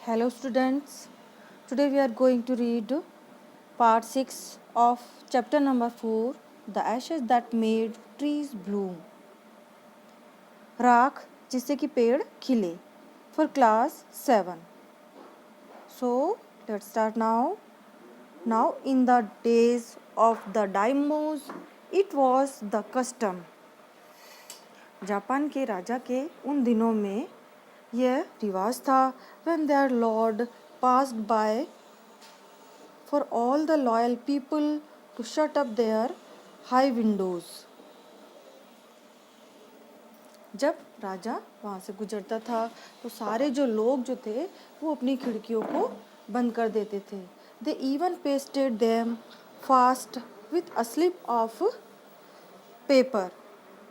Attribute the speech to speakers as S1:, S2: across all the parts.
S1: Hello students, today we are going to read part 6 of chapter number 4, The Ashes That Made Trees Bloom. राख जिससे कि पेड़ खिले, for class 7. So let's start now. Now in the days of the daimyos, it was the custom. Japan के राजा के उन दिनों में यह रिवाज था when their lord passed by for all the loyal people to shut up their high windows. जब राजा वहाँ से गुजरता था तो सारे जो लोग जो थे वो अपनी खिड़कियों को बंद कर देते थे. They even pasted them fast with a slip of paper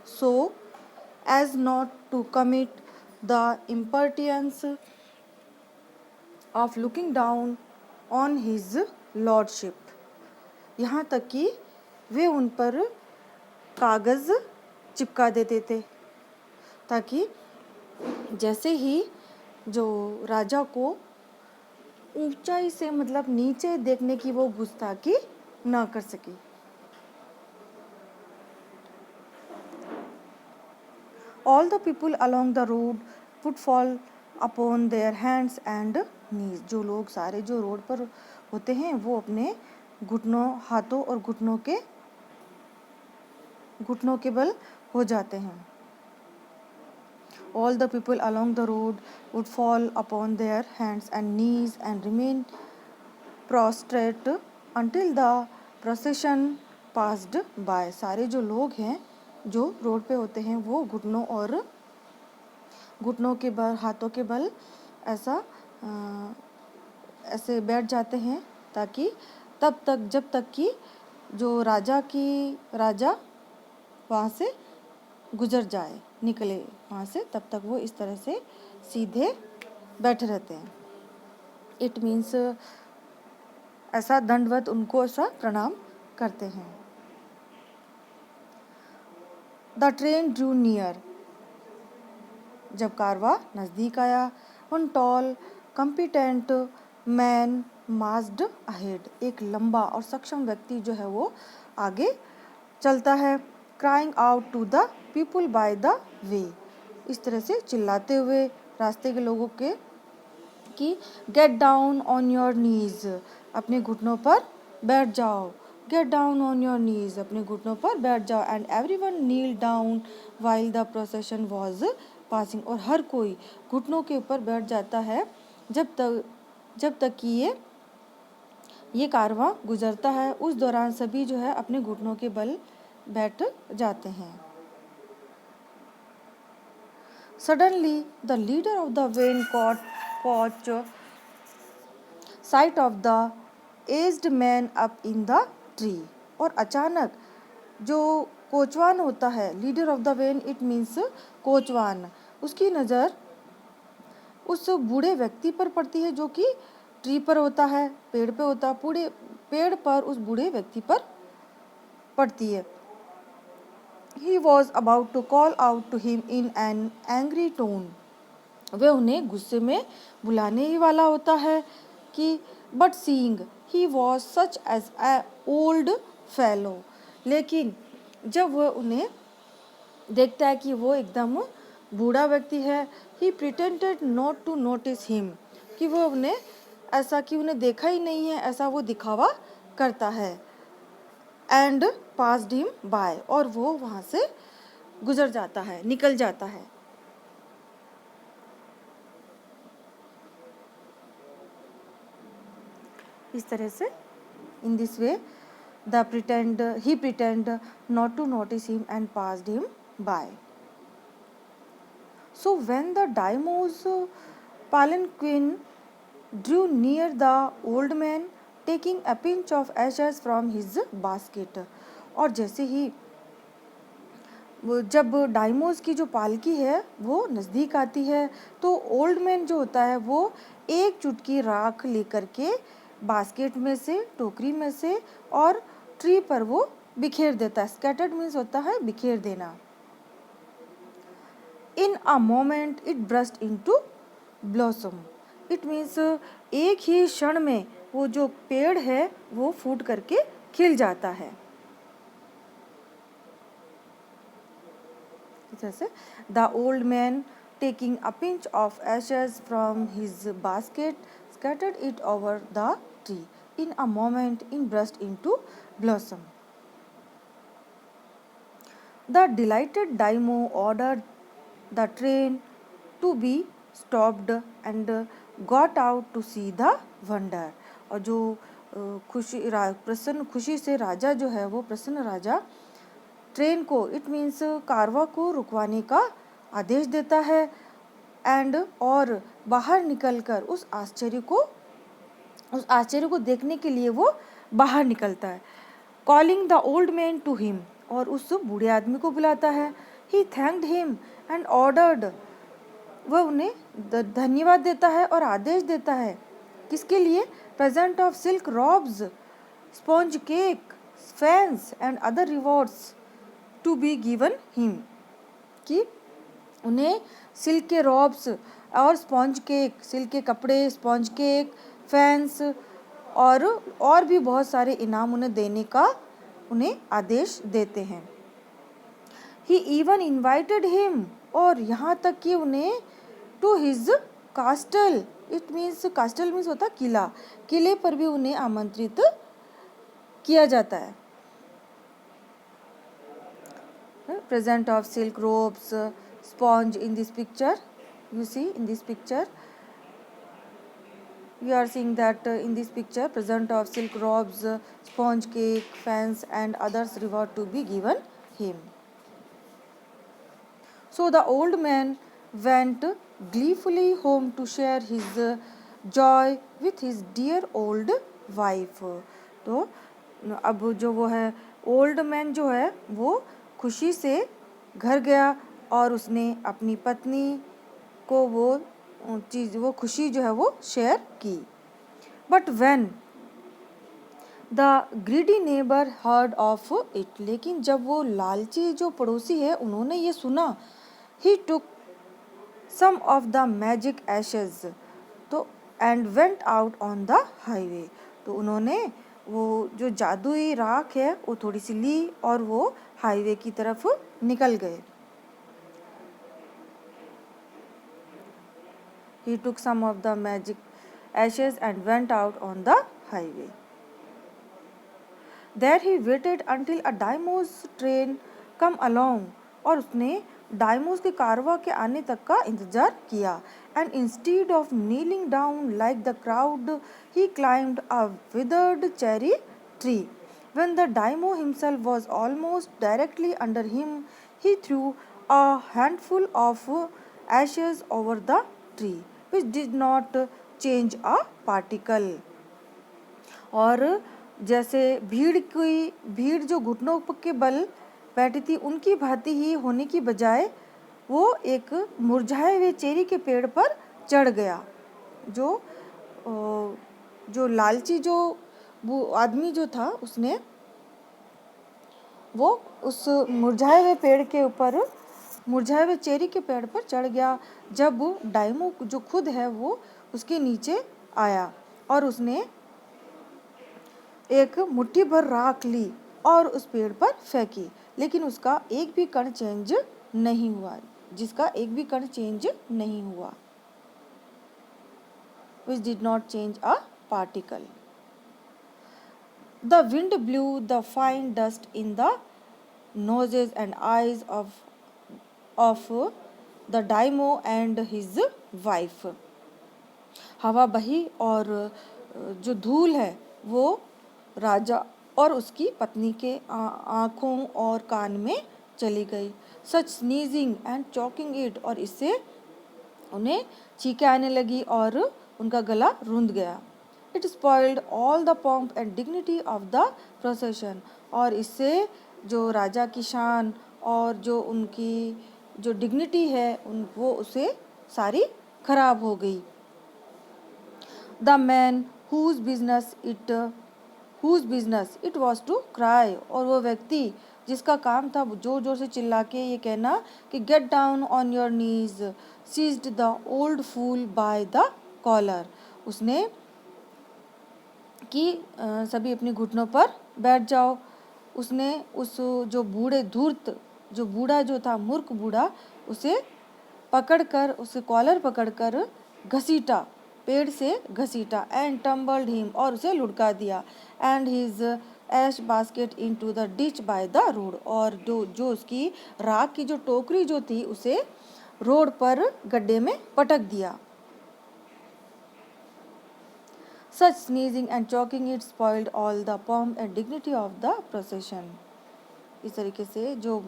S1: so as not to commit the impertinence of looking down on his lordship. यहाँ तक कि वे उन पर कागज़ चिपका देते थे ताकि जैसे ही जो राजा को ऊंचाई से मतलब नीचे देखने की वो गुस्ताखी ना कर सके. All the people along the road would fall upon their hands and knees. जो लोग सारे जो रोड पर होते हैं वो अपने घुटनों हाथों और घुटनों के बल हो जाते हैं. All the people along the road would fall upon their hands and knees and remain prostrate until the procession passed by. सारे जो लोग हैं जो रोड पे होते हैं वो घुटनों के बल हाथों के बल ऐसे बैठ जाते हैं ताकि जब तक कि जो राजा वहाँ से गुजर जाए निकले वहाँ से तब तक वो इस तरह से सीधे बैठे रहते हैं. इट मीन्स ऐसा दंडवत उनको ऐसा प्रणाम करते हैं. The train drew near. जब कारवा नज़दीक आया one tall competent man massed ahead. एक लंबा और सक्षम व्यक्ति जो है वो आगे चलता है. Crying out to the people by the way. इस तरह से चिल्लाते हुए रास्ते के लोगों के कि get down on your knees. अपने घुटनों पर बैठ जाओ. Get down on your knees. अपने घुटनों पर बैठ जाओ. And everyone kneel down while the procession was passing. और हर कोई घुटनों के ऊपर बैठ जाता है जब तक कि ये कारवां गुजरता है. उस दौरान सभी जो है अपने घुटनों के बल बैठ जाते हैं. Suddenly the leader of the van caught sight of the aged man up in the tree. और अचानक जो कोचवान होता है leader of the van it means कोचवान, उसकी नज़र उस बूढ़े व्यक्ति पर पड़ती है जो कि ट्री पर होता है, पेड़ पे होता है. पूरे पेड़ पर उस बूढ़े व्यक्ति पर पड़ती है. He was about to call out to him in an angry tone. वह उन्हें गुस्से में बुलाने ही वाला होता है कि but seeing he was such as a old fellow. लेकिन जब वह उन्हें देखता है कि वो एकदम बूढ़ा व्यक्ति है, he pretended not to notice him. कि वो उन्हें देखा ही नहीं है ऐसा वो दिखावा करता है. And passed him by. और वो वहाँ से गुजर जाता है, निकल जाता है. इस तरह से in this way he pretend not to notice him and passed him by. So when the daimyo's palanquin drew near the old man taking a pinch of ashes from his basket. और जैसे ही जब डायमोस की जो पालकी है वो नज़दीक आती है तो ओल्ड मैन जो होता है वो एक चुटकी राख लेकर के बास्केट में से टोकरी में से और ट्री पर वो बिखेर देता है. स्कैटर्ड मीन्स होता है बिखेर देना. In a moment it burst into blossom. It means एक ही क्षण में वो जो पेड़ है वो फूट करके खिल जाता है। जैसे the old man taking a pinch of ashes from his basket scattered it over the tree. In a moment it burst into blossom. The delighted Daimyo ordered the train to be stopped and got out to see the wonder. और जो खुशी से राजा जो है वो प्रसन्न राजा train को it means कारवा को रुकवाने का आदेश देता है एंड और बाहर निकलकर उस आश्चर्य को देखने के लिए वो बाहर निकलता है। Calling the old man to him, और उस बूढ़े आदमी को बुलाता है। He thanked him and ordered, वह उन्हें धन्यवाद देता है और आदेश देता है किसके लिए? Present of silk robes, sponge cake, fans and other rewards to be given him, कि उन्हें सिल्क के रॉब्स और स्पॉन्ज केक, सिल्क के कपड़े, स्पॉन्ज केक, फैंस और भी बहुत सारे इनाम उन्हें देने का उन्हें आदेश देते हैं। ही इवन इन्वाइटेड हिम, और यहाँ तक कि उन्हें to his castle, it means castle means होता किला, किले पर भी उन्हें आमंत्रित किया जाता है। Present of silk robes, sponge in this picture. You see in this picture, you are seeing that in this picture present of silk robes, sponge cake, fans and others reward to be given him. So the old man went gleefully home to share his joy with his dear old wife. तो अब जो वो है old man जो है वो खुशी से घर गया और उसने अपनी पत्नी को वो खुशी जो है वो शेयर की। But when the greedy neighbour heard of it, लेकिन जब वो लालची जो पड़ोसी है उन्होंने ये सुना, ही टुक सम ऑफ द मैजिक एशेज तो and went out on the highway, तो उन्होंने वो जो जादुई राख है वो थोड़ी सी ली और वो हाईवे की तरफ निकल गए। He took some of the magic ashes and went out on the highway. There he waited until a daimyo's train come along, और उसने डायमोस के कारवा के आने तक का इंतजार किया। And instead of kneeling down like the crowd, he climbed a withered cherry tree. When the daimyo himself was almost directly under him, he threw a handful of ashes over the tree, which did not change a particle. और जैसे भीड़ जो घुटनों के बल बैठी थी उनकी भांति ही होने की बजाय वो एक मुरझाए हुए चेरी के पेड़ पर चढ़ गया। जो लालची जो वो आदमी जो था उसने वो उस मुरझाए हुए चेरी के पेड़ पर चढ़ गया। जब डायमो जो खुद है वो उसके नीचे आया और उसने एक मुट्ठी भर राख ली और उस पेड़ पर फेंकी, लेकिन उसका एक भी कण चेंज नहीं हुआ, which did not change a particle. The wind blew the fine dust in the noses and eyes of the daimyo and his wife. हवा बही और जो धूल है वो राजा और उसकी पत्नी के आँखों और कान में चली गई। Such sneezing and choking it, और इससे उन्हें छींकें आने लगी और उनका गला रुंध गया। It spoiled all the pomp and dignity of the procession, और इससे जो राजा की शान और जो उनकी जो डिग्निटी है वो उसे सारी खराब हो गई। The man whose business it was to cry, और वो व्यक्ति जिसका काम था जोर जोर से चिल्ला के ये कहना कि get down on your knees, seized the old fool by the collar. उसने कि सभी अपनी घुटनों पर बैठ जाओ। उसने उस जो बूढ़े धूर्त जो बूढ़ा जो था, मूर्ख बूढ़ा, उसे पकड़कर, उसके कॉलर पकड़कर घसीटा, पेड़ से घसीटा, एंड टम्बल्ड हिम, और उसे लुढ़का दिया, and his ash basket into the ditch by the road, और जो उसकी राख की जो टोकरी जो थी उसे रोड पर गड्ढे में पटक दिया। Such sneezing and choking it spoiled all the pomp and dignity of the procession. इस तरीके से जो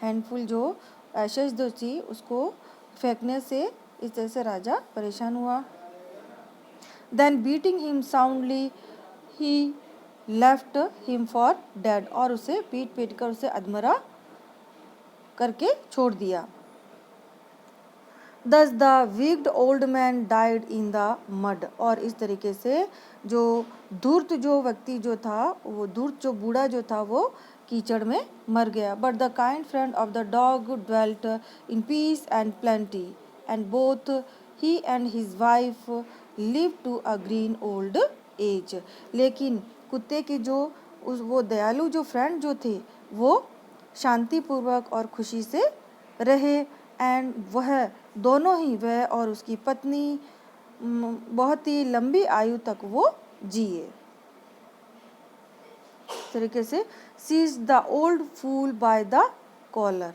S1: हैंडफुल जो एशेज जो थी उसको फेंकने से इस तरह से राजा परेशान हुआ। Then beating him soundly, he left him for dead, और उसे पीट पीट कर उसे अधमरा करके छोड़ दिया। Thus the wicked old man died in the mud, और इस तरीके से जो धूर्त जो व्यक्ति जो था, वो धूर्त जो बूढ़ा जो था वो कीचड़ में मर गया। But the kind friend of the dog dwelt in peace and plenty, and both he and his wife lived to a green old age. लेकिन कुत्ते की जो वो दयालु जो फ्रेंड जो थे वो शांतिपूर्वक और खुशी से रहे, एंड वह दोनों ही, वह और उसकी पत्नी, बहुत ही लंबी आयु तक वो जिए। इस तरीके से seize the old fool by the collar.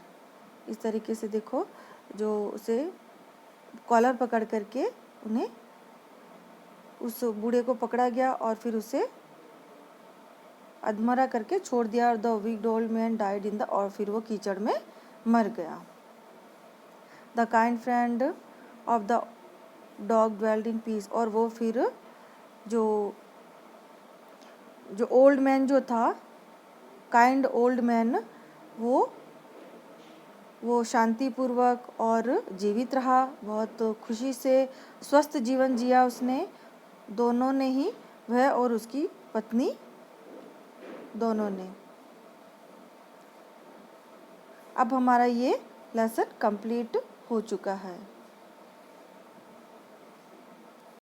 S1: इस तरीके से देखो, जो उसे कॉलर पकड़ करके उन्हें उस बूढ़े को पकड़ा गया और फिर उसे अधमरा करके छोड़ दिया। और the wicked old man died in the, और फिर वो कीचड़ में मर गया। The kind friend of the dog dwelled in peace, और वो फिर जो ओल्ड मैन जो था, काइंड ओल्ड मैन, वो शांतिपूर्वक और जीवित रहा, बहुत खुशी से स्वस्थ जीवन जिया उसने, दोनों ने ही, वह और उसकी पत्नी दोनों ने। अब हमारा ये लेसन कंप्लीट हो चुका है।